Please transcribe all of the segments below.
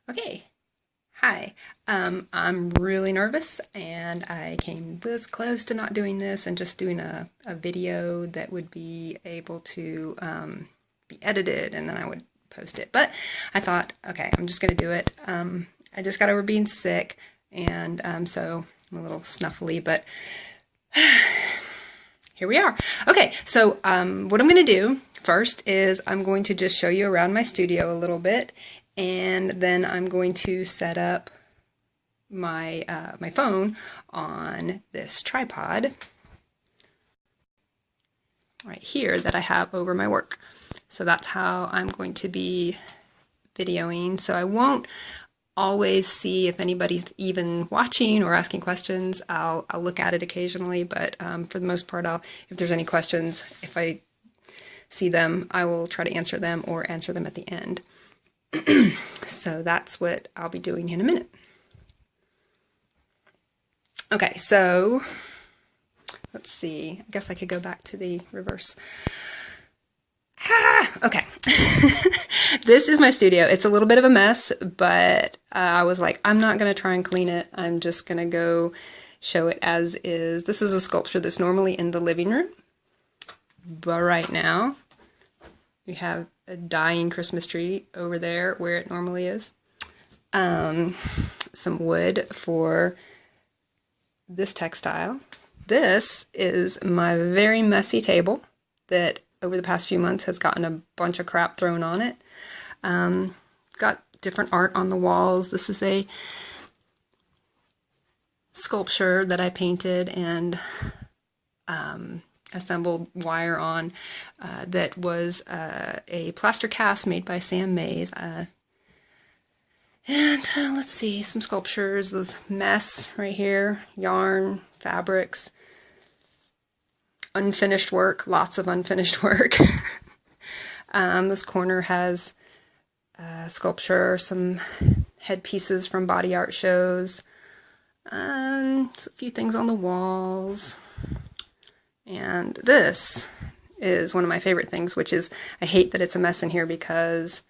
Okay, hi. I'm really nervous and I came this close to not doing this and just doing a video that would be able to be edited and then I would post it. But I thought, okay, I'm just going to do it. I just got over being sick and so I'm a little snuffly, but here we are. Okay, so what I'm going to do first is I'm going to just show you around my studio a little bit, and then I'm going to set up my my phone on this tripod right here that I have over my work. So that's how I'm going to be videoing. So I won't always see if anybody's even watching or asking questions. I'll look at it occasionally, but for the most part, if there's any questions, if I see them, I will try to answer them or answer them at the end. So that's what I'll be doing in a minute. Okay, so let's see. I guess I could go back to the reverse. Okay. This is my studio. It's a little bit of a mess, but I was like, I'm not going to try and clean it. I'm just going to go show it as is. This is a sculpture that's normally in the living room, but right now we have a dying Christmas tree over there where it normally is. Some wood for this textile. This is my very messy table that over the past few months has gotten a bunch of crap thrown on it. Got different art on the walls. This is a sculpture that I painted and assembled wire on that was a plaster cast made by Sam Mays. Let's see, some sculptures, this mess right here, yarn, fabrics, unfinished work, lots of unfinished work. This corner has sculpture, some headpieces from body art shows, a few things on the walls. And this is one of my favorite things, which is, I hate that it's a mess in here because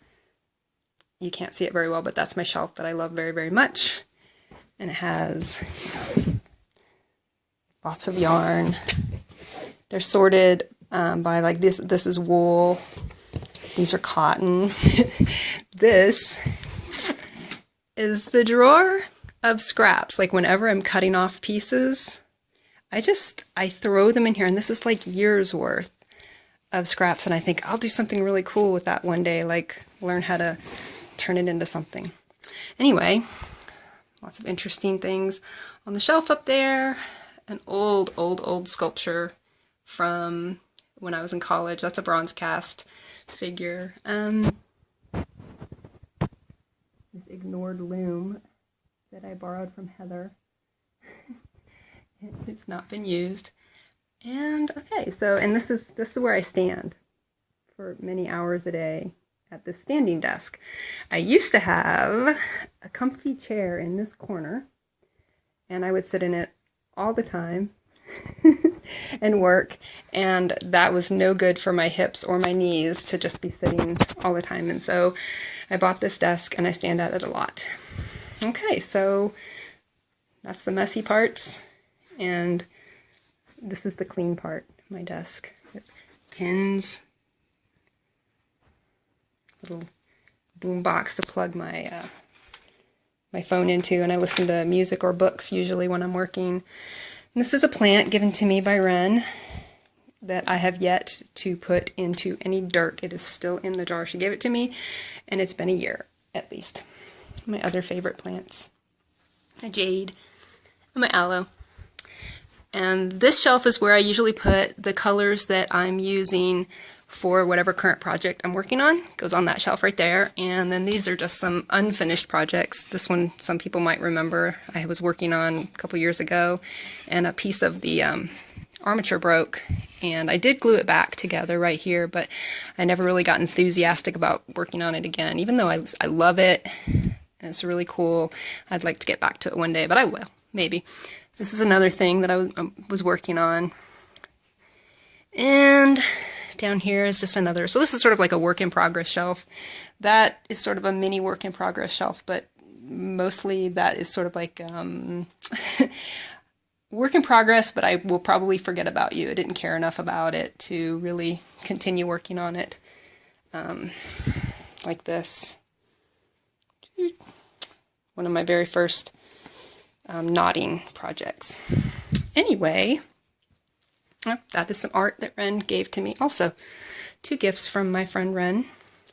you can't see it very well, but that's my shelf that I love very, very much. And it has lots of yarn. They're sorted by like this is wool, these are cotton. This is the drawer of scraps. Like whenever I'm cutting off pieces, I throw them in here, and this is like years worth of scraps, and I think I'll do something really cool with that one day, like learn how to turn it into something. Anyway, lots of interesting things on the shelf up there. An old sculpture from when I was in college. That's a bronze cast figure. This ignored loom that I borrowed from Heather. It's not been used. And okay, so this is where I stand for many hours a day at this standing desk. I used to have a comfy chair in this corner, and I would sit in it all the time and work, and that was no good for my hips or my knees to just be sitting all the time, and so I bought this desk and I stand at it a lot. Okay, so that's the messy parts, and this is the clean part, my desk. Pins, little boom box to plug my my phone into, and I listen to music or books usually when I'm working. And this is a plant given to me by Ren that I have yet to put into any dirt. It is still in the jar she gave it to me, and it's been a year at least. My other favorite plants, my jade and my aloe. And this shelf is where I usually put the colors that I'm using for whatever current project I'm working on. It goes on that shelf right there. And then these are just some unfinished projects. This one, some people might remember, I was working on a couple years ago, and a piece of the armature broke, and I did glue it back together right here, but I never really got enthusiastic about working on it again, even though I love it, and it's really cool. I'd like to get back to it one day, but I will, maybe. This is another thing that I was working on. And down here is just another. So this is sort of like a work in progress shelf. That is sort of a mini work in progress shelf, but mostly that is sort of like work in progress, but I will probably forget about you. I didn't care enough about it to really continue working on it. Like this. One of my very first knotting projects. Anyway, that is some art that Ren gave to me. Also, 2 gifts from my friend Ren,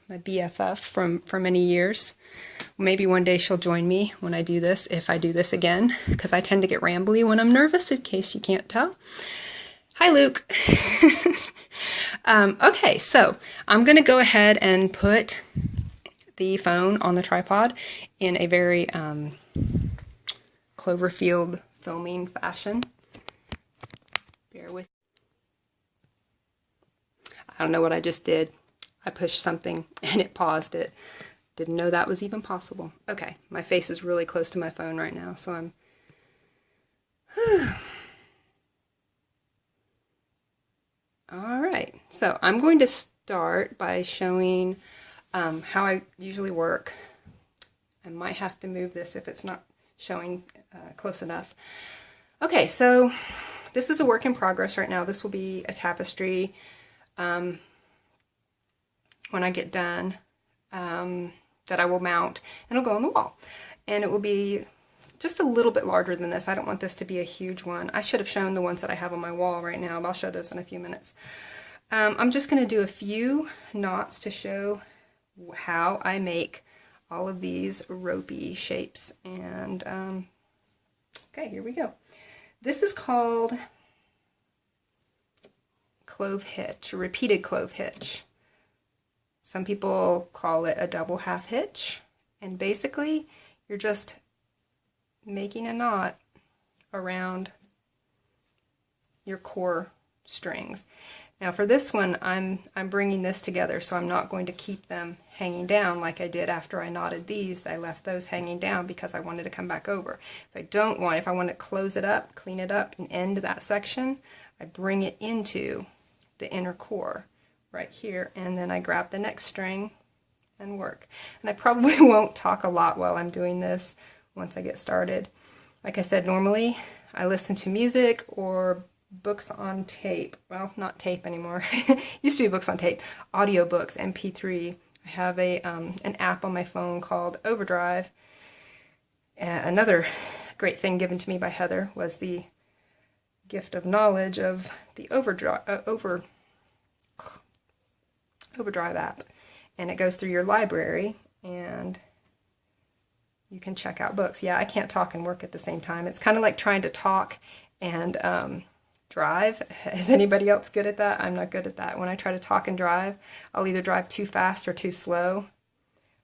my BFF for many years. Maybe one day she'll join me when I do this, if I do this again, because I tend to get rambly when I'm nervous, in case you can't tell. Hi, Luke. Okay, so I'm going to go ahead and put the phone on the tripod in a very Cloverfield filming fashion. Bear with. I don't know what I just did. I pushed something and it paused it. Didn't know that was even possible. Okay, my face is really close to my phone right now, so I'm... Alright, so I'm going to start by showing how I usually work. I might have to move this if it's not showing close enough. Okay, so this is a work in progress right now. This will be a tapestry when I get done that I will mount, and it'll go on the wall. And it will be just a little bit larger than this. I don't want this to be a huge one. I should have shown the ones that I have on my wall right now, but I'll show those in a few minutes. I'm just going to do a few knots to show how I make all of these ropey shapes. And okay, here we go. This is called clove hitch, a repeated clove hitch. Some people call it a double half hitch, and basically you're just making a knot around your core strings. Now for this one, I'm bringing this together, so I'm not going to keep them hanging down like I did after I knotted these. I left those hanging down because I wanted to come back over. If I want to close it up, clean it up, and end that section, I bring it into the inner core right here, and then I grab the next string and work. And I probably won't talk a lot while I'm doing this once I get started. Like I said, normally I listen to music or books on tape. Well, not tape anymore. Used to be books on tape. Audiobooks, MP3. I have an app on my phone called Overdrive. Another great thing given to me by Heather was the gift of knowledge of the Overdrive app. And it goes through your library, and you can check out books. Yeah, I can't talk and work at the same time. It's kind of like trying to talk and drive. Is anybody else good at that? I'm not good at that. When I try to talk and drive, I'll either drive too fast or too slow.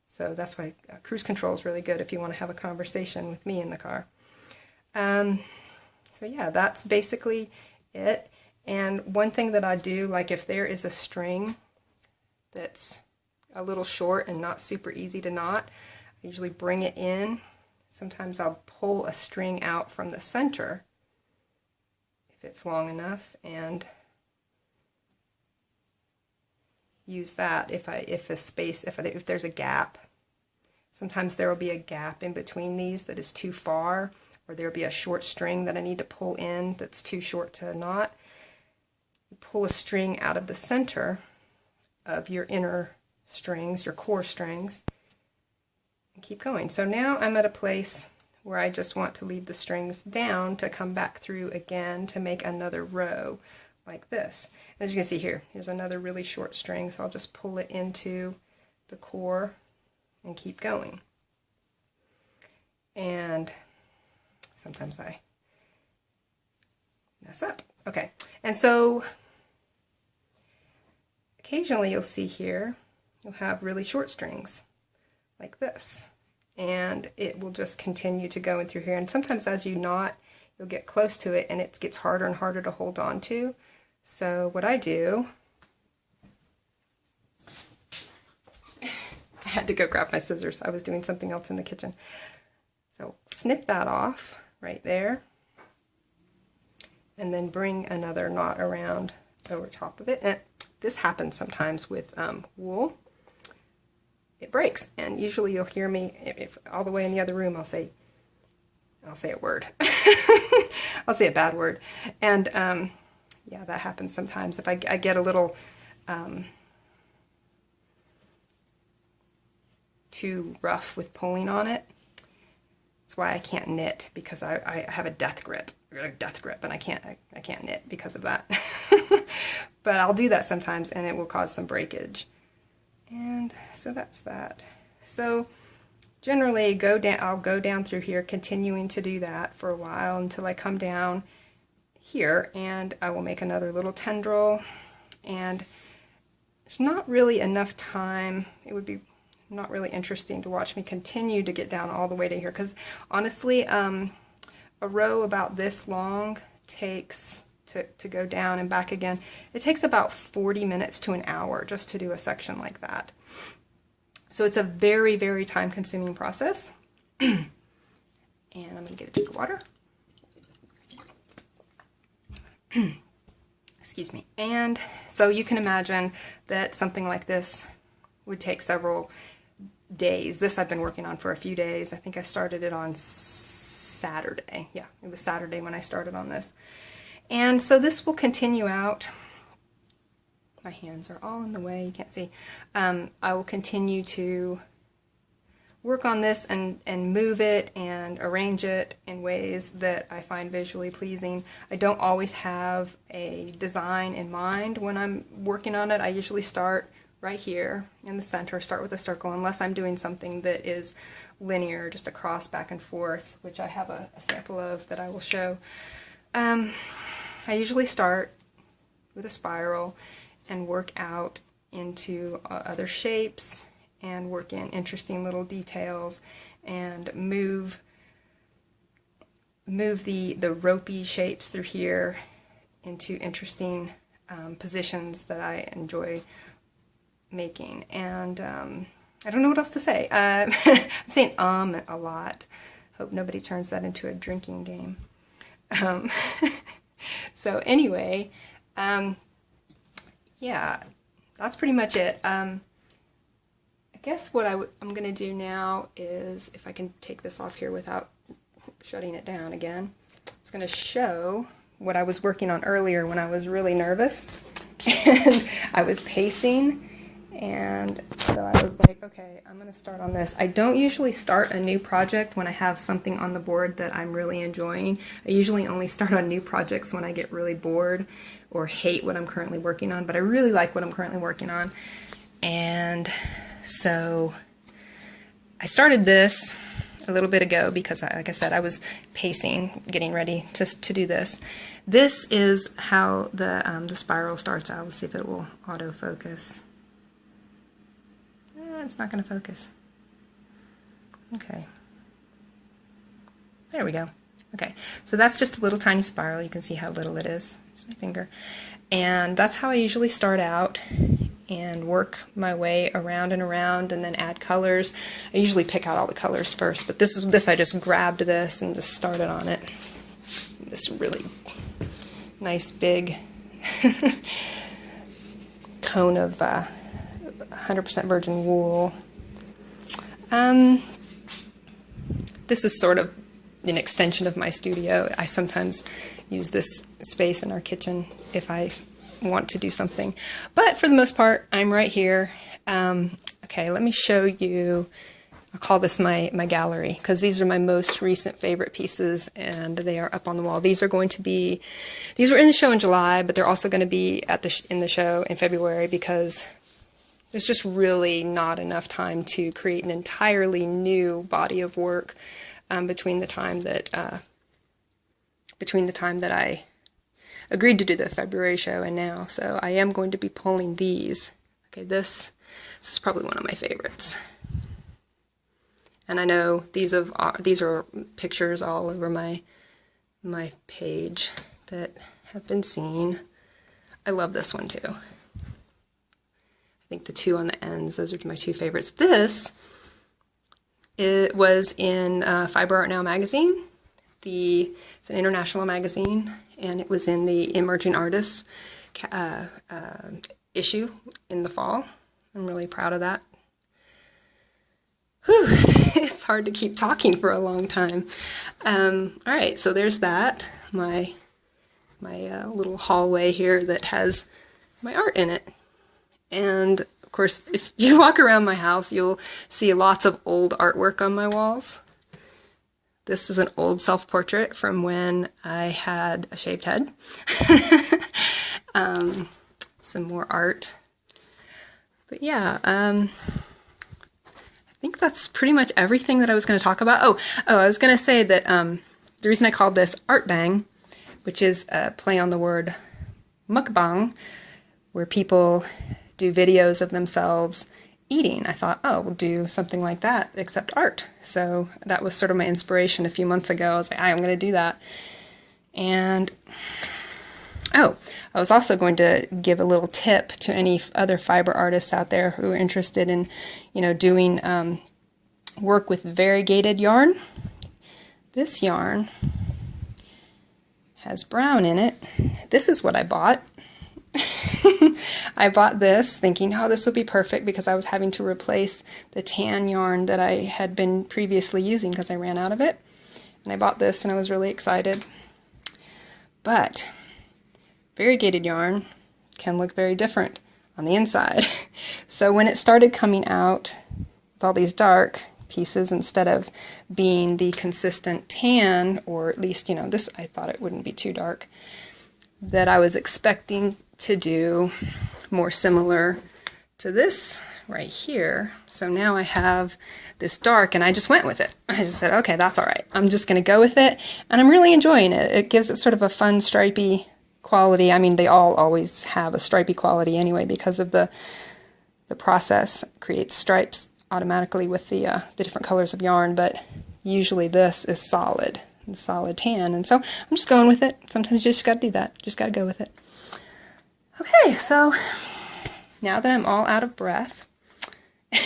So that's why cruise control is really good if you want to have a conversation with me in the car. So yeah, that's basically it. And one thing that I do, like if there is a string that's a little short and not super easy to knot, I usually bring it in. Sometimes I'll pull a string out from the center if it's long enough, and use that if there's a gap. Sometimes there will be a gap in between these that is too far, or there'll be a short string that I need to pull in that's too short to knot. You pull a string out of the center of your inner strings, your core strings, and keep going. So now I'm at a place where I just want to leave the strings down to come back through again to make another row like this. And as you can see here, here's another really short string, so I'll just pull it into the core and keep going. And sometimes I mess up. Okay, and so occasionally you'll see here, you'll have really short strings like this. And it will just continue to go in through here. And sometimes as you knot, you'll get close to it and it gets harder and harder to hold on to. So what I do, I had to go grab my scissors. I was doing something else in the kitchen. So snip that off right there. And then bring another knot around over top of it. And this happens sometimes with wool. It breaks, and usually you'll hear me, if all the way in the other room, I'll say a word. I'll say a bad word. And yeah, that happens sometimes. If I get a little too rough with pulling on it. That's why I can't knit, because I have a death grip, and I can't knit because of that. But I'll do that sometimes, and it will cause some breakage. And so that's that. So generally I'll go down through here, continuing to do that for a while until I come down here, and I will make another little tendril. And there's not really enough time. It would be not really interesting to watch me continue to get down all the way to here, because honestly, a row about this long takes, to go down and back again, it takes about 40 minutes to an hour just to do a section like that. So it's a very, very time consuming process. And I'm going to get a drink of water. Excuse me. And so you can imagine that something like this would take several days. This I've been working on for a few days. I think I started it on Saturday. Yeah, it was Saturday when I started on this. And so this will continue out. My hands are all in the way, you can't see. I will continue to work on this and move it and arrange it in ways that I find visually pleasing. I don't always have a design in mind when I'm working on it. I usually start right here in the center, start with a circle, unless I'm doing something that is linear, just a cross back and forth, which I have a sample of that I will show. I usually start with a spiral and work out into other shapes and work in interesting little details and move the ropey shapes through here into interesting positions that I enjoy making. And I don't know what else to say. I'm saying a lot. Hope nobody turns that into a drinking game. So anyway, yeah, that's pretty much it. I guess what I'm going to do now is, if I can take this off here without shutting it down again, I was going to show what I was working on earlier when I was really nervous and I was pacing. And so I was like, okay, I'm going to start on this. I don't usually start a new project when I have something on the board that I'm really enjoying. I usually only start on new projects when I get really bored or hate what I'm currently working on, but I really like what I'm currently working on. And so I started this a little bit ago because, like I said, I was pacing, getting ready to do this. This is how the spiral starts out. Let's see if it will autofocus. It's not going to focus. Okay. There we go. Okay, so that's just a little tiny spiral. You can see how little it is. Just my finger. And that's how I usually start out and work my way around and around and then add colors. I usually pick out all the colors first, but this I just grabbed this and just started on it. This really nice big cone of 100% virgin wool. This is sort of an extension of my studio. I sometimes use this space in our kitchen if I want to do something. But for the most part, I'm right here. Okay, let me show you. I'll call this my gallery, because these are my most recent favorite pieces, and they are up on the wall. These were in the show in July, but they're also going to be in the show in February, because there's just really not enough time to create an entirely new body of work between the time that I agreed to do the February show and now. So I am going to be pulling these. Okay, this is probably one of my favorites. And I know these are pictures all over my page that have been seen. I love this one too. I think the two on the ends, those are my two favorites. It was in Fiber Art Now magazine. It's an international magazine, and it was in the Emerging Artists issue in the fall. I'm really proud of that. Whew, it's hard to keep talking for a long time. All right, so there's that, my little hallway here that has my art in it. And of course, if you walk around my house, you'll see lots of old artwork on my walls. This is an old self-portrait from when I had a shaved head. Some more art. But yeah, I think that's pretty much everything that I was going to talk about. Oh, I was going to say that the reason I called this artbang, which is a play on the word mukbang, where people do videos of themselves eating. I thought, oh, we'll do something like that, except art. So that was sort of my inspiration a few months ago. I was like, I'm going to do that. And, oh, I was also going to give a little tip to any other fiber artists out there who are interested in, doing work with variegated yarn. This yarn has brown in it. This is what I bought. I bought this thinking, oh, this would be perfect because I was having to replace the tan yarn that I had been previously using because I ran out of it. And I bought this and I was really excited. But variegated yarn can look very different on the inside. So when it started coming out with all these dark pieces instead of being the consistent tan, or at least, this, I thought it wouldn't be too dark, that I was expecting to do more similar to this right here. So now I have this dark and I just went with it. I just said, okay, that's all right. I'm just going to go with it. And I'm really enjoying it. It gives it sort of a fun stripy quality. I mean, they all always have a stripy quality anyway because of the process creates stripes automatically with the different colors of yarn, but usually this is solid tan, and so I'm just going with it. Sometimes you just got to do that. Just got to go with it. Okay, so now that I'm all out of breath,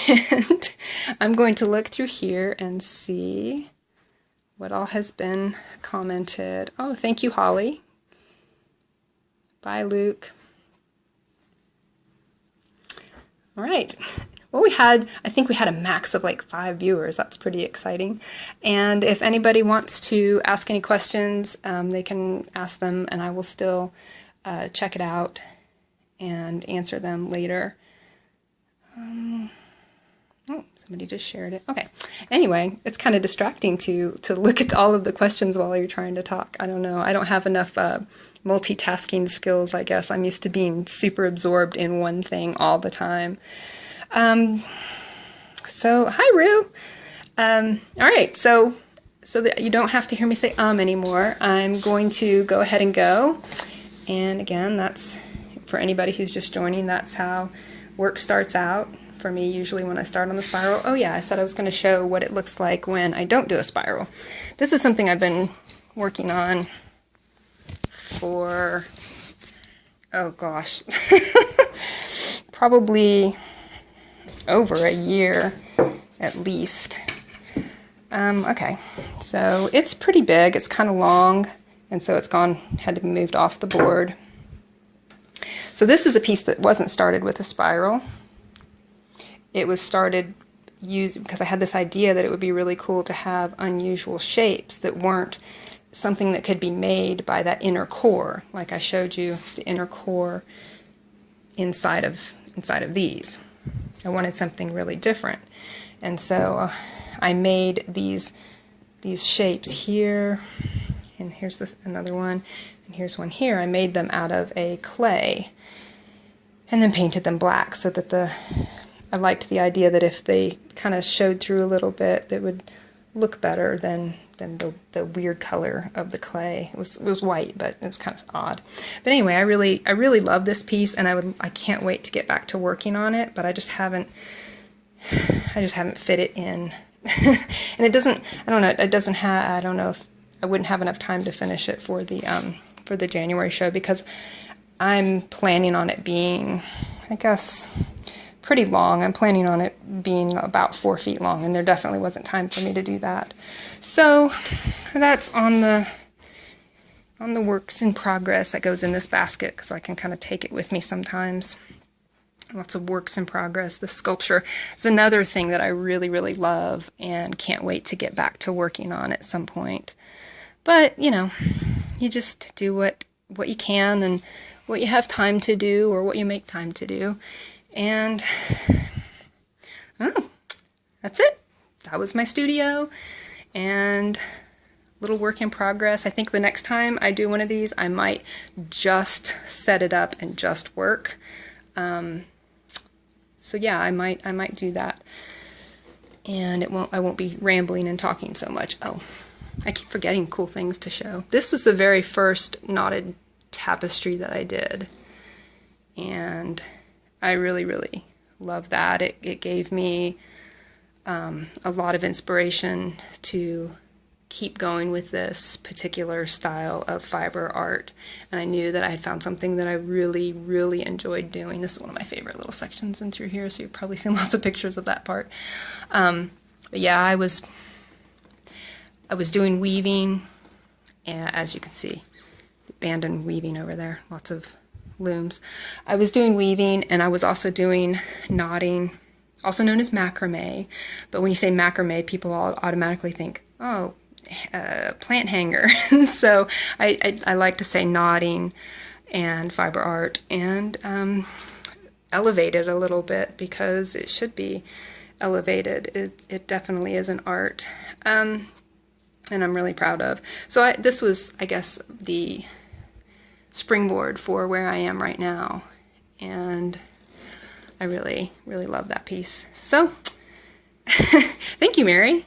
and I'm going to look through here and see what all has been commented. Oh, thank you, Holly. Bye, Luke. All right. Well, I think we had a max of like 5 viewers. That's pretty exciting. And if anybody wants to ask any questions, they can ask them and I will still check it out and answer them later. Oh, somebody just shared it. Okay. Anyway, it's kind of distracting to look at all of the questions while you're trying to talk. I don't know. I don't have enough multitasking skills, I guess. I'm used to being super absorbed in one thing all the time. So, hi, Rue. All right, so that you don't have to hear me say anymore, I'm going to go ahead and go. And again, that's for anybody who's just joining, that's how work starts out for me usually when I start on the spiral. Oh yeah, I said I was going to show what it looks like when I don't do a spiral. This is something I've been working on for, oh gosh, probably over a year at least. Okay, so it's pretty big, it's kind of long, and so had to be moved off the board. So this is a piece that wasn't started with a spiral. It was started because I had this idea that it would be really cool to have unusual shapes that weren't something that could be made by that inner core, like I showed you the inner core inside of these. I wanted something really different, and so I made these shapes here, and here's another one, and here's one here. I made them out of a clay, and then painted them black so that I liked the idea that if they kind of showed through a little bit, that would look better than the weird color of the clay. It was white, but it was kind of odd. But anyway, I really love this piece, and I can't wait to get back to working on it. But I just haven't fit it in, and it doesn't. I don't know. It doesn't have. I don't know if I wouldn't have enough time to finish it for the January show, because I'm planning on it being, I guess, pretty long. I'm planning on it being about 4 feet long, and there definitely wasn't time for me to do that. So that's on the the works in progress that goes in this basket, so I can kind of take it with me sometimes. Lots of works in progress. The sculpture is another thing that I really, really love and can't wait to get back to working on at some point. But, you know, you just do what you can and what you have time to do, or what you make time to do. And, oh, that's it. That was my studio and little work in progress. I think the next time I do one of these, I might just set it up and just work. So yeah, I might do that, and I won't be rambling and talking so much. Oh, I keep forgetting cool things to show. This was the very first knotted tapestry that I did, and I really, really love that. It gave me a lot of inspiration to keep going with this particular style of fiber art, and I knew that I had found something that I really, really enjoyed doing. This is one of my favorite little sections in through here, so you've probably seen lots of pictures of that part. But yeah, I was doing weaving, and as you can see, abandoned weaving over there, lots of looms. I was doing weaving, and I was also doing knotting, also known as macrame. But when you say macrame, people all automatically think, oh, plant hanger. So I like to say knotting and fiber art, and elevate it a little bit, because it should be elevated. It definitely is an art, and I'm really proud of. So this was, I guess, the springboard for where I am right now, and I really, really love that piece. So thank you, Mary.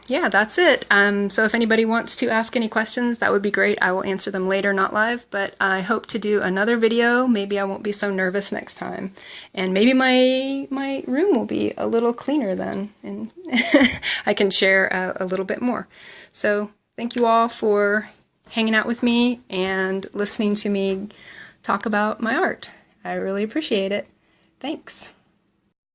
Yeah, that's it. So if anybody wants to ask any questions, that would be great. I will answer them later, not live, but I hope to do another video. Maybe I won't be so nervous next time, and maybe my room will be a little cleaner then, and I can share a little bit more. So thank you all for hanging out with me and listening to me talk about my art. I really appreciate it. Thanks.